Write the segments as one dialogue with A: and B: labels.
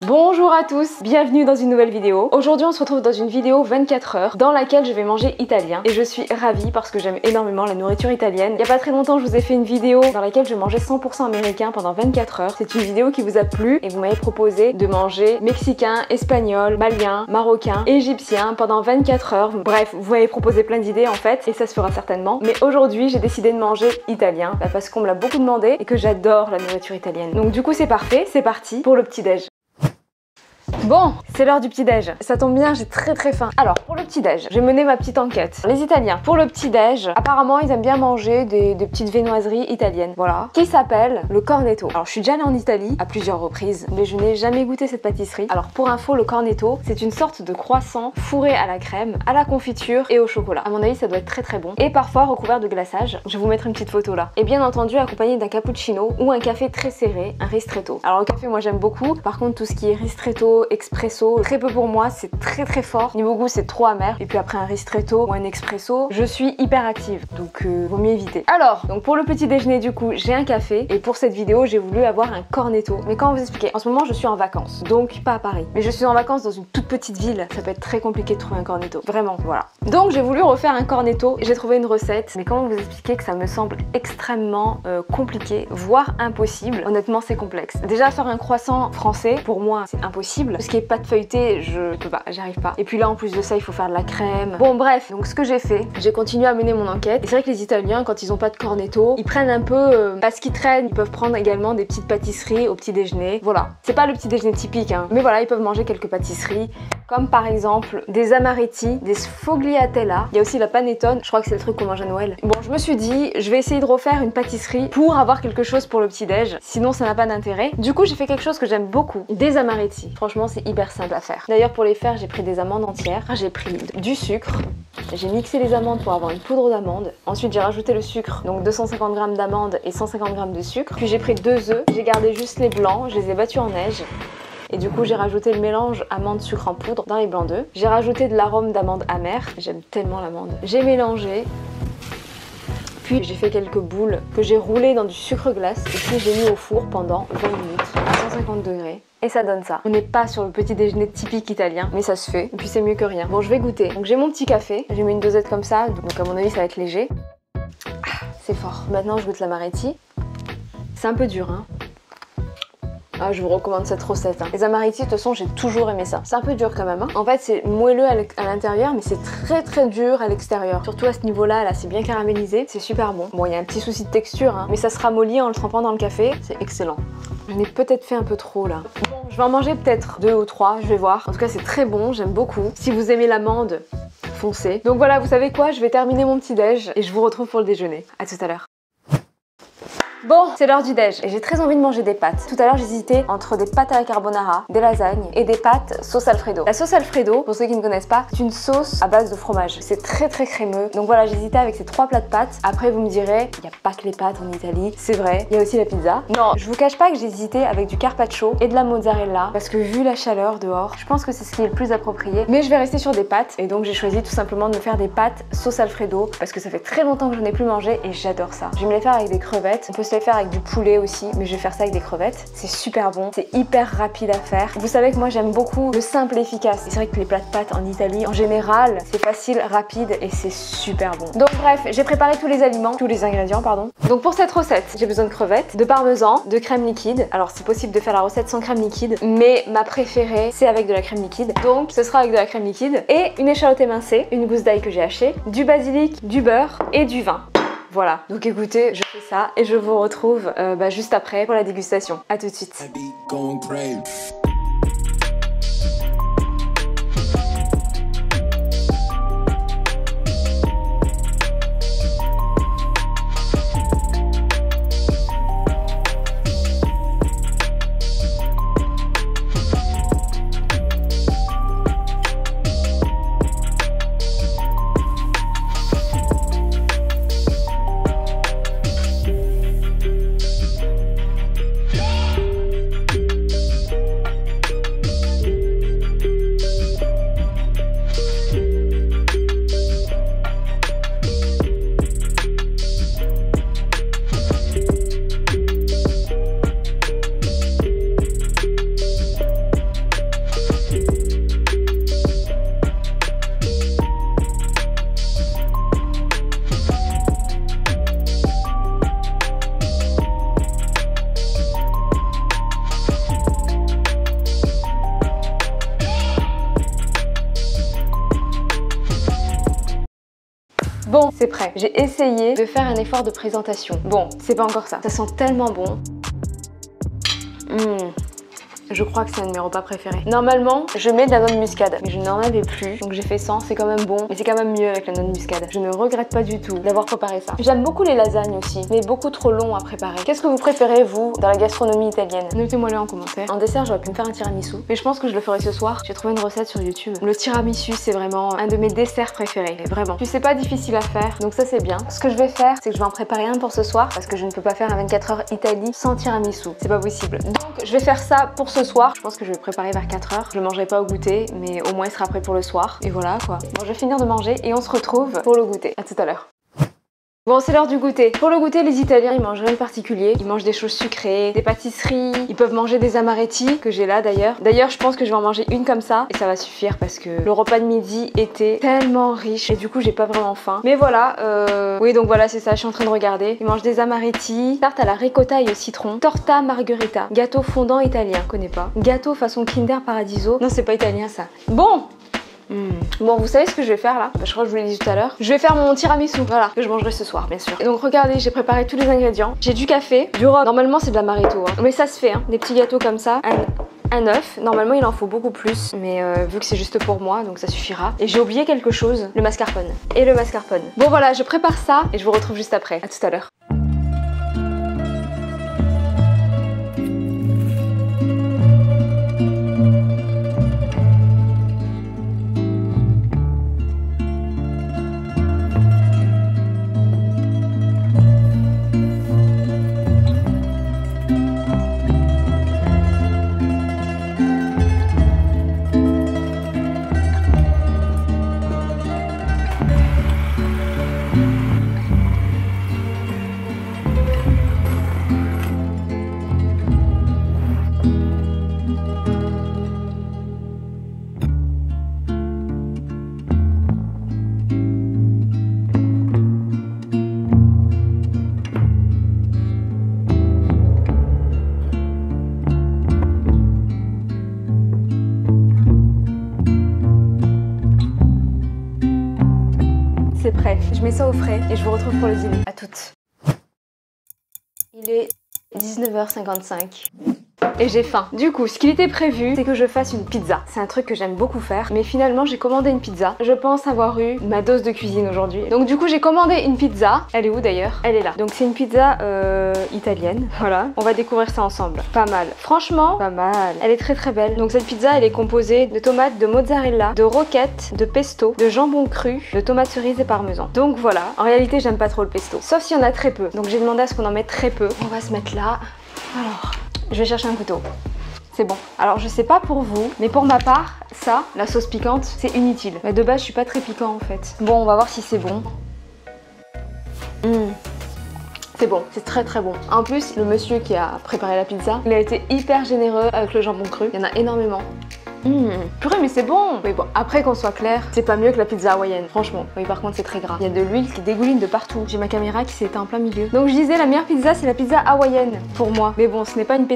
A: Bonjour à tous, bienvenue dans une nouvelle vidéo. Aujourd'hui on se retrouve dans une vidéo 24 heures dans laquelle je vais manger italien et je suis ravie parce que j'aime énormément la nourriture italienne. Il y a pas très longtemps je vous ai fait une vidéo dans laquelle je mangeais 100% américain pendant 24 heures. C'est une vidéo qui vous a plu et vous m'avez proposé de manger mexicain, espagnol, malien, marocain, égyptien pendant 24 heures. Bref, vous m'avez proposé plein d'idées en fait et ça se fera certainement. Mais aujourd'hui j'ai décidé de manger italien parce qu'on me l'a beaucoup demandé et que j'adore la nourriture italienne. Donc du coup c'est parfait, c'est parti pour le petit-déj. Bon, c'est l'heure du petit-déj. Ça tombe bien, j'ai très faim. Alors, pour le petit-déj, j'ai mené ma petite enquête. Les Italiens, pour le petit-déj, apparemment, ils aiment bien manger des petites viennoiseries italiennes. Voilà. Qui s'appelle le cornetto. Alors, je suis déjà allée en Italie à plusieurs reprises, mais je n'ai jamais goûté cette pâtisserie. Alors, pour info, le cornetto, c'est une sorte de croissant fourré à la crème, à la confiture et au chocolat. À mon avis, ça doit être très bon. Et parfois recouvert de glaçage. Je vais vous mettre une petite photo là. Et bien entendu, accompagné d'un cappuccino ou un café très serré, un ristretto. Alors, le café, moi, j'aime beaucoup. Par contre, tout ce qui est ristretto, expresso, très peu pour moi, c'est très fort. Niveau goût, c'est trop amer. Et puis après un ristretto ou un expresso, je suis hyper active, donc vaut mieux éviter. Alors, donc pour le petit déjeuner du coup, j'ai un café et pour cette vidéo, j'ai voulu avoir un cornetto. Mais comment vous expliquer? En ce moment, je suis en vacances, donc pas à Paris. Mais je suis en vacances dans une toute petite ville. Ça peut être très compliqué de trouver un cornetto. Vraiment, voilà. Donc j'ai voulu refaire un cornetto. J'ai trouvé une recette, mais comment vous expliquer que ça me semble extrêmement compliqué, voire impossible. Honnêtement, c'est complexe. Déjà, faire un croissant français, pour moi, c'est impossible. Ce qui est pâte feuilletée, je peux pas, j'arrive pas. Et puis là en plus de ça il faut faire de la crème. Bon bref, donc ce que j'ai fait, j'ai continué à mener mon enquête. Et c'est vrai que les Italiens quand ils ont pas de cornetto, ils prennent un peu parce qu'ils traînent, ils peuvent prendre également des petites pâtisseries au petit déjeuner. Voilà, c'est pas le petit déjeuner typique hein, mais voilà, ils peuvent manger quelques pâtisseries comme par exemple des amaretti, des sfogliatella. Il y a aussi la panettone, je crois que c'est le truc qu'on mange à Noël. Bon, je me suis dit, je vais essayer de refaire une pâtisserie pour avoir quelque chose pour le petit déj, sinon ça n'a pas d'intérêt. Du coup j'ai fait quelque chose que j'aime beaucoup, des amaretti. Franchement c'est hyper simple à faire. D'ailleurs pour les faire j'ai pris des amandes entières, j'ai pris du sucre, j'ai mixé les amandes pour avoir une poudre d'amandes, ensuite j'ai rajouté le sucre, donc 250 g d'amandes et 150 g de sucre, puis j'ai pris 2 œufs, j'ai gardé juste les blancs, je les ai battus en neige. Et du coup j'ai rajouté le mélange amande sucre en poudre dans les blancs d'œufs. J'ai rajouté de l'arôme d'amande amère, j'aime tellement l'amande. J'ai mélangé, puis j'ai fait quelques boules que j'ai roulées dans du sucre glace et puis j'ai mis au four pendant 20 minutes à 150 degrés. Et ça donne ça. On n'est pas sur le petit déjeuner typique italien, mais ça se fait. Et puis c'est mieux que rien. Bon, je vais goûter. Donc j'ai mon petit café. J'ai mis une dosette comme ça, donc à mon avis ça va être léger. Ah, c'est fort. Maintenant je goûte l'amaretti. C'est un peu dur, hein. Ah, je vous recommande cette recette. Hein. Les amaretti, de toute façon, j'ai toujours aimé ça. C'est un peu dur quand même. Hein. En fait, c'est moelleux à l'intérieur, mais c'est très dur à l'extérieur. Surtout à ce niveau-là, là, c'est bien caramélisé. C'est super bon. Bon, il y a un petit souci de texture, hein, mais ça se ramollit en le trempant dans le café. C'est excellent. J'en ai peut-être fait un peu trop, là. Bon, je vais en manger peut-être 2 ou 3, je vais voir. En tout cas, c'est très bon, j'aime beaucoup. Si vous aimez l'amande, foncez. Donc voilà, vous savez quoi? Je vais terminer mon petit déj et je vous retrouve pour le déjeuner. À tout à l'heure. Bon, c'est l'heure du déj et j'ai très envie de manger des pâtes. Tout à l'heure j'hésitais entre des pâtes à la carbonara, des lasagnes et des pâtes sauce alfredo. La sauce alfredo, pour ceux qui ne connaissent pas, c'est une sauce à base de fromage. C'est très crémeux. Donc voilà, j'hésitais avec ces 3 plats de pâtes. Après vous me direz, il n'y a pas que les pâtes en Italie. C'est vrai, il y a aussi la pizza. Non, je vous cache pas que j'hésitais avec du carpaccio et de la mozzarella parce que vu la chaleur dehors, je pense que c'est ce qui est le plus approprié. Mais je vais rester sur des pâtes et donc j'ai choisi tout simplement de me faire des pâtes sauce alfredo parce que ça fait très longtemps que je n'ai plus mangé et j'adore ça. Je vais me les faire avec des crevettes. On peut se les faire avec du poulet aussi, mais je vais faire ça avec des crevettes. C'est super bon, c'est hyper rapide à faire. Vous savez que moi j'aime beaucoup le simple et efficace. C'est vrai que les plats de pâtes en Italie, en général, c'est facile, rapide et c'est super bon. Donc bref, j'ai préparé tous les aliments, tous les ingrédients, pardon. Donc pour cette recette, j'ai besoin de crevettes, de parmesan, de crème liquide. Alors c'est possible de faire la recette sans crème liquide, mais ma préférée, c'est avec de la crème liquide. Donc ce sera avec de la crème liquide et une échalote émincée, une gousse d'ail que j'ai hachée, du basilic, du beurre et du vin. Voilà, donc écoutez, je fais ça et je vous retrouve juste après pour la dégustation. A tout de suite. Bon, c'est prêt. J'ai essayé de faire un effort de présentation. Bon, c'est pas encore ça. Ça sent tellement bon. Je crois que c'est un de mes repas préférés. Normalement, je mets de la noix de muscade, mais je n'en avais plus. Donc j'ai fait sans, c'est quand même bon, mais c'est quand même mieux avec la noix de muscade. Je ne regrette pas du tout d'avoir préparé ça. J'aime beaucoup les lasagnes aussi, mais beaucoup trop long à préparer. Qu'est-ce que vous préférez, vous, dans la gastronomie italienne? Notez-moi-le en commentaire. En dessert, j'aurais pu me faire un tiramisu, mais je pense que je le ferai ce soir. J'ai trouvé une recette sur YouTube. Le tiramisu, c'est vraiment un de mes desserts préférés, vraiment. Puis c'est pas difficile à faire, donc ça c'est bien. Ce que je vais faire, c'est que je vais en préparer un pour ce soir, parce que je ne peux pas faire un 24 heures Italie sans tiramisu. C'est pas possible. Donc je vais faire ça pour ce soir. Je pense que je vais préparer vers 4 heures. Je le mangerai pas au goûter, mais au moins il sera prêt pour le soir. Et voilà quoi. Bon, je vais finir de manger et on se retrouve pour le goûter. À tout à l'heure. Bon, c'est l'heure du goûter. Pour le goûter, les Italiens, ils mangent rien de particulier. Ils mangent des choses sucrées, des pâtisseries. Ils peuvent manger des amaretti, que j'ai là d'ailleurs. D'ailleurs, je pense que je vais en manger une comme ça et ça va suffire parce que le repas de midi était tellement riche et du coup, j'ai pas vraiment faim. Mais voilà, oui, donc voilà, c'est ça, je suis en train de regarder. Ils mangent des amaretti, tarte à la ricotta et au citron, torta margherita, gâteau fondant italien, je connais pas. Gâteau façon Kinder Paradiso. Non, c'est pas italien ça. Bon! Bon, vous savez ce que je vais faire là? Je crois que je vous l'ai dit tout à l'heure. Je vais faire mon tiramisu, voilà, que je mangerai ce soir, bien sûr. Et donc regardez, j'ai préparé tous les ingrédients. J'ai du café, du rhum. Normalement, c'est de l'amaretto, hein. Mais ça se fait, hein. Des petits gâteaux comme ça. Un œuf, normalement il en faut beaucoup plus, mais vu que c'est juste pour moi, donc ça suffira. Et j'ai oublié quelque chose, le mascarpone. Et le mascarpone. Bon voilà, je prépare ça et je vous retrouve juste après. À tout à l'heure. C'est prêt, je mets ça au frais et je vous retrouve pour le dîner. À toutes. Il est 19h55. Et j'ai faim. Du coup, ce qu'il était prévu, c'est que je fasse une pizza. C'est un truc que j'aime beaucoup faire, mais finalement j'ai commandé une pizza. Je pense avoir eu ma dose de cuisine aujourd'hui. Donc du coup, j'ai commandé une pizza. Elle est où d'ailleurs? Elle est là. Donc c'est une pizza italienne. Voilà. On va découvrir ça ensemble. Pas mal. Franchement, pas mal. Elle est très très belle. Donc cette pizza, elle est composée de tomates, de mozzarella, de roquettes, de pesto, de jambon cru, de tomates cerises et parmesan. Donc voilà. En réalité, j'aime pas trop le pesto. Sauf s'il y en a très peu. Donc j'ai demandé à ce qu'on en mette très peu. On va se mettre là. Alors... je vais chercher un couteau. C'est bon. Alors je sais pas pour vous, mais pour ma part, ça, la sauce piquante, c'est inutile. Mais de base, je suis pas très piquant en fait. Bon, on va voir si c'est bon. C'est bon, c'est très très bon. En plus, le monsieur qui a préparé la pizza, il a été hyper généreux avec le jambon cru. Il y en a énormément. Purée, mais c'est bon. Mais bon, après qu'on soit clair, c'est pas mieux que la pizza hawaïenne, franchement. Oui, par contre, c'est très gras. Il y a de l'huile qui dégouline de partout. J'ai ma caméra qui s'est éteinte en plein milieu. Donc je disais, la meilleure pizza, c'est la pizza hawaïenne pour moi. Mais bon, ce n'est pas une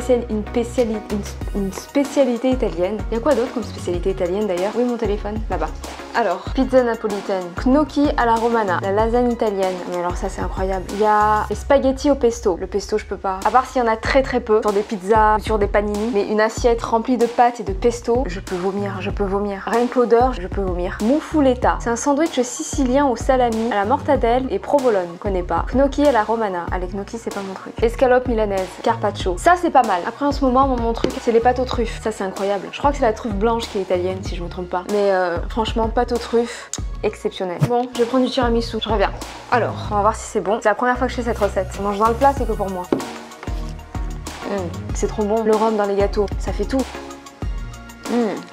A: spécialité italienne. Il y a quoi d'autre comme spécialité italienne d'ailleurs? Oui, mon téléphone, là-bas. Alors, pizza napolitaine, gnocchi alla romana, la lasagne italienne. Mais alors ça, c'est incroyable. Il y a les spaghettis au pesto. Le pesto, je peux pas. À part s'il y en a très très peu sur des pizzas, sur des panini. Mais une assiette remplie de pâtes et de pesto, je peux vomir, je peux vomir. Rien que l'odeur, je peux vomir. Mufuletta, c'est un sandwich sicilien au salami, à la mortadelle et provolone. Je connais pas. Gnocchi alla romana. Allez, gnocchi, c'est pas mon truc. Escalope milanaise, carpaccio. Ça, c'est pas mal. Après, en ce moment, mon truc, c'est les pâtes aux truffes. Ça, c'est incroyable. Je crois que c'est la truffe blanche qui est italienne, si je me trompe pas. Mais franchement, pâtes aux truffes, exceptionnel. Bon, je vais prendre du tiramisu. Je reviens. Alors, on va voir si c'est bon. C'est la première fois que je fais cette recette. Je mange dans le plat, c'est que pour moi. C'est trop bon. Le rhum dans les gâteaux, ça fait tout.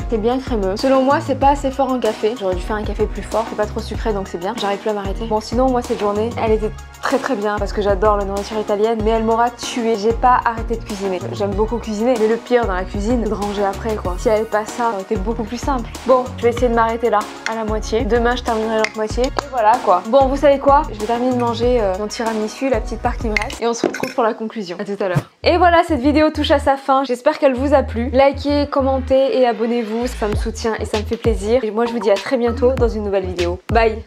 A: C'est bien crémeux. Selon moi, c'est pas assez fort en café. J'aurais dû faire un café plus fort. C'est pas trop sucré, donc c'est bien. J'arrive plus à m'arrêter. Bon, sinon, moi, cette journée, elle était très très bien parce que j'adore la nourriture italienne, mais elle m'aura tuée. J'ai pas arrêté de cuisiner. J'aime beaucoup cuisiner, mais le pire dans la cuisine, c'est de ranger après, quoi. Si elle avait pas ça aurait été beaucoup plus simple. Bon, je vais essayer de m'arrêter là, à la moitié. Demain, je terminerai l'autre moitié. Et voilà, quoi. Bon, vous savez quoi? Je vais terminer de manger mon tiramisu, la petite part qui me reste, et on se retrouve pour la conclusion. À tout à l'heure. Et voilà, cette vidéo touche à sa fin. J'espère qu'elle vous a plu. Likez, commentez et abonnez-vous. Ça me soutient et ça me fait plaisir. Et moi, je vous dis à très bientôt dans une nouvelle vidéo. Bye!